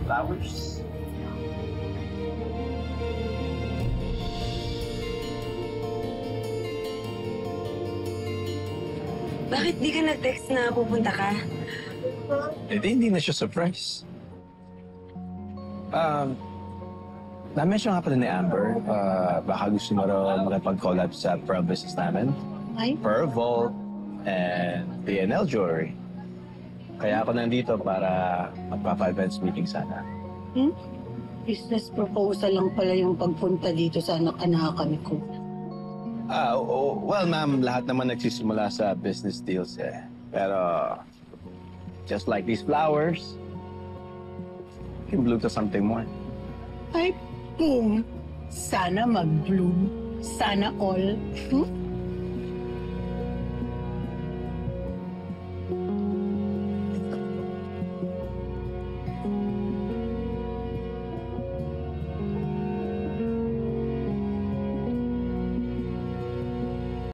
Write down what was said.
flowers. Bakit di ka nag-text na pupunta ka? Hindi na siya surprise. Na-mention nga pala ni Amber, baka gusto mo raw makipag-collab sa Pearl business namin. Ay? Pearl Vault and PNL Jewelry. Kaya ako nandito para magpa-5 meeting sana. Business proposal lang pala yung pagpunta dito sa anak-anakan ko. Well, ma'am, lahat naman nagsisimula sa business deals eh. Pero, just like these flowers, you can bloom to something more. Ay, boom! Sana mag-bloom. Sana all.